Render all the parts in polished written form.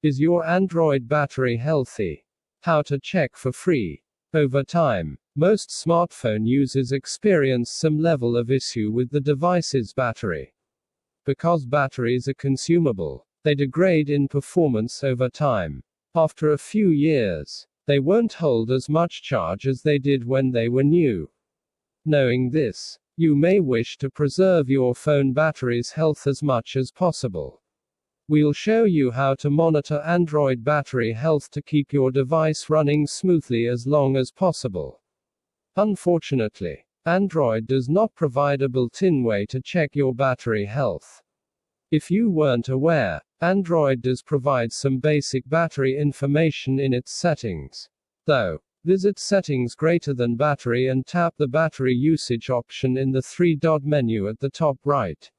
Is your Android battery healthy? How to check for free. Over time, most smartphone users experience some level of issue with the device's battery. Because batteries are consumable, they degrade in performance over time. After a few years, they won't hold as much charge as they did when they were new. Knowing this, you may wish to preserve your phone battery's health as much as possible. We'll show you how to monitor Android battery health to keep your device running smoothly as long as possible. Unfortunately, Android does not provide a built-in way to check your battery health. If you weren't aware, Android does provide some basic battery information in its settings. Though, visit Settings greater than Battery and tap the battery usage option in the three-dot menu at the top right.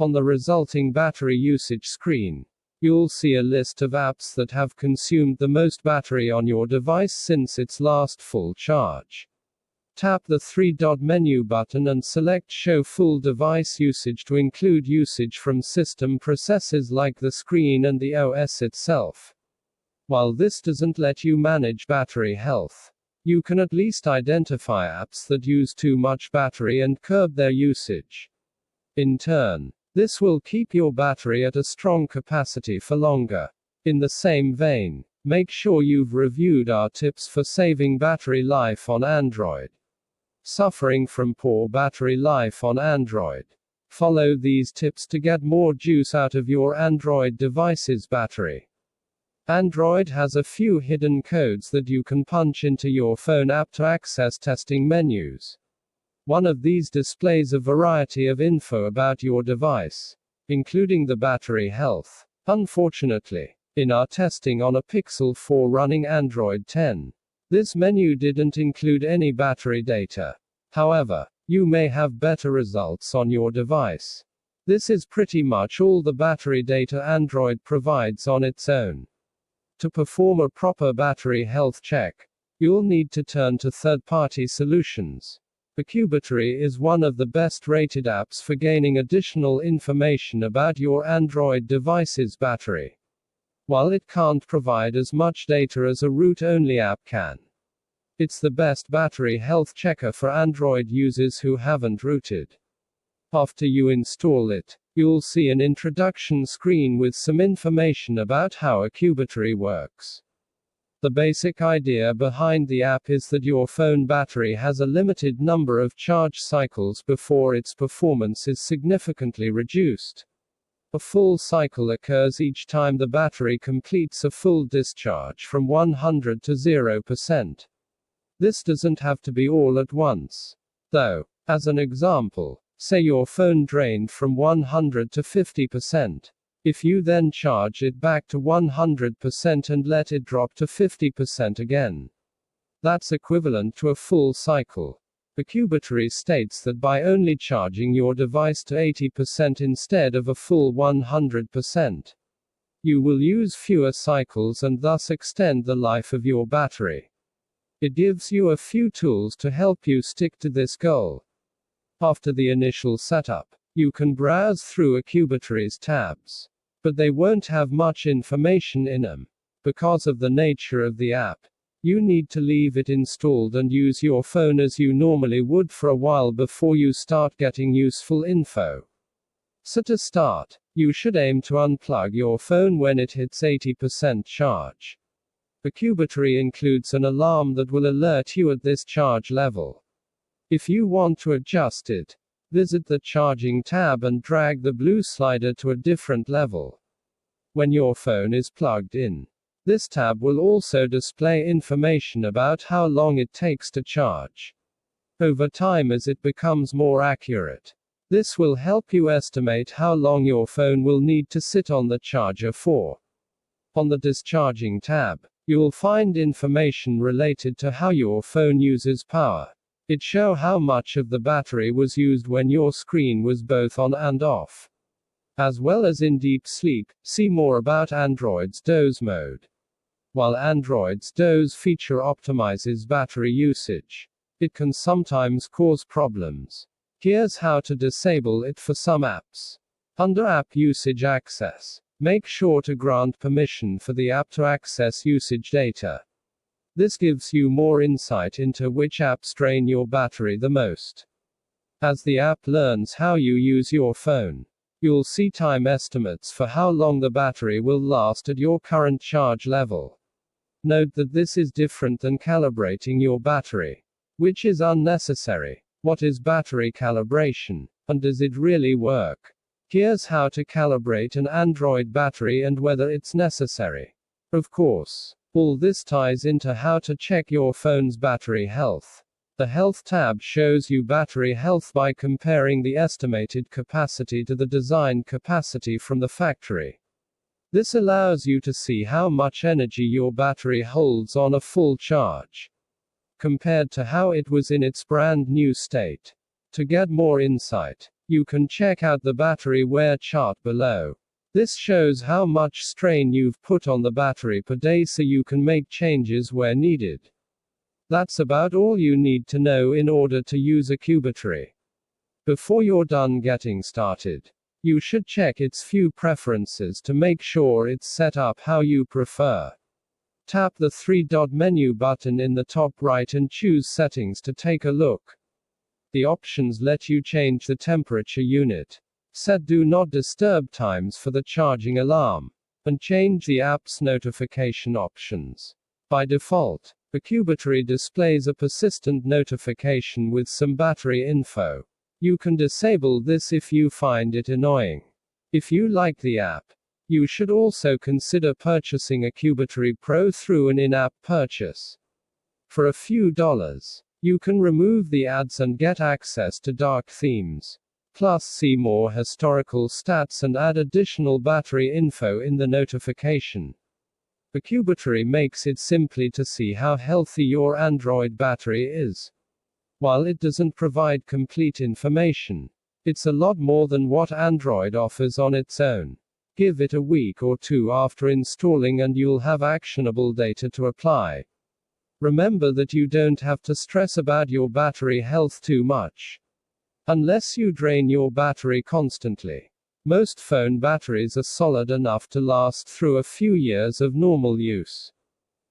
On the resulting battery usage screen, you'll see a list of apps that have consumed the most battery on your device since its last full charge. Tap the three-dot menu button and select Show Full Device Usage to include usage from system processes like the screen and the OS itself. While this doesn't let you manage battery health, you can at least identify apps that use too much battery and curb their usage. In turn, this will keep your battery at a strong capacity for longer. In the same vein, make sure you've reviewed our tips for saving battery life on Android. Suffering from poor battery life on Android? Follow these tips to get more juice out of your Android device's battery. Android has a few hidden codes that you can punch into your phone app to access testing menus. One of these displays a variety of info about your device, including the battery health. Unfortunately, in our testing on a Pixel 4 running Android 10, this menu didn't include any battery data. However, you may have better results on your device. This is pretty much all the battery data Android provides on its own. To perform a proper battery health check, you'll need to turn to third-party solutions. Battery is one of the best-rated apps for gaining additional information about your Android device's battery. While it can't provide as much data as a root-only app can, it's the best battery health checker for Android users who haven't rooted. After you install it, you'll see an introduction screen with some information about how battery works. The basic idea behind the app is that your phone battery has a limited number of charge cycles before its performance is significantly reduced. A full cycle occurs each time the battery completes a full discharge from 100 to 0%. This doesn't have to be all at once. Though, as an example, say your phone drained from 100 to 50%. If you then charge it back to 100% and let it drop to 50% again, that's equivalent to a full cycle. Battery states that by only charging your device to 80% instead of a full 100%, you will use fewer cycles and thus extend the life of your battery. It gives you a few tools to help you stick to this goal. After the initial setup, you can browse through battery's tabs, but they won't have much information in them. Because of the nature of the app, you need to leave it installed and use your phone as you normally would for a while before you start getting useful info. So to start, you should aim to unplug your phone when it hits 80% charge. Battery includes an alarm that will alert you at this charge level. If you want to adjust it, visit the Charging tab and drag the blue slider to a different level. When your phone is plugged in, this tab will also display information about how long it takes to charge. Over time, as it becomes more accurate, this will help you estimate how long your phone will need to sit on the charger for. On the Discharging tab, you'll find information related to how your phone uses power. It shows how much of the battery was used when your screen was both on and off. As well as in deep sleep, see more about Android's doze mode. While Android's doze feature optimizes battery usage, it can sometimes cause problems. Here's how to disable it for some apps. Under App Usage Access, Make sure to grant permission for the app to access usage data. This gives you more insight into which apps drain your battery the most. As the app learns how you use your phone, you'll see time estimates for how long the battery will last at your current charge level. Note that this is different than calibrating your battery, which is unnecessary. What is battery calibration, and does it really work? Here's how to calibrate an Android battery and whether it's necessary. Of course, all this ties into how to check your phone's battery health. The Health tab shows you battery health by comparing the estimated capacity to the design capacity from the factory. This allows you to see how much energy your battery holds on a full charge, compared to how it was in its brand new state. To get more insight, you can check out the battery wear chart below. This shows how much strain you've put on the battery per day so you can make changes where needed. That's about all you need to know in order to use a Cubattery. Before you're done getting started, you should check its few preferences to make sure it's set up how you prefer. Tap the three-dot menu button in the top right and choose Settings to take a look. The options let you change the temperature unit, set Do Not Disturb times for the charging alarm, and change the app's notification options. By default, the Cubattery displays a persistent notification with some battery info. You can disable this if you find it annoying. If you like the app, you should also consider purchasing a Cubattery Pro through an in-app purchase. For a few dollars, you can remove the ads and get access to dark themes. Plus see more historical stats and add additional battery info in the notification. The Cubattery makes it simply to see how healthy your Android battery is. While it doesn't provide complete information, it's a lot more than what Android offers on its own. Give it a week or two after installing and you'll have actionable data to apply. Remember that you don't have to stress about your battery health too much. Unless you drain your battery constantly. Most phone batteries are solid enough to last through a few years of normal use.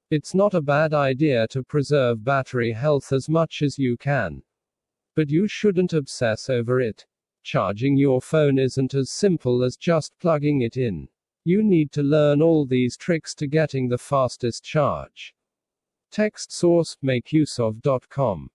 It's not a bad idea to preserve battery health as much as you can. But you shouldn't obsess over it. Charging your phone isn't as simple as just plugging it in. You need to learn all these tricks to getting the fastest charge. Text source, makeuseof.com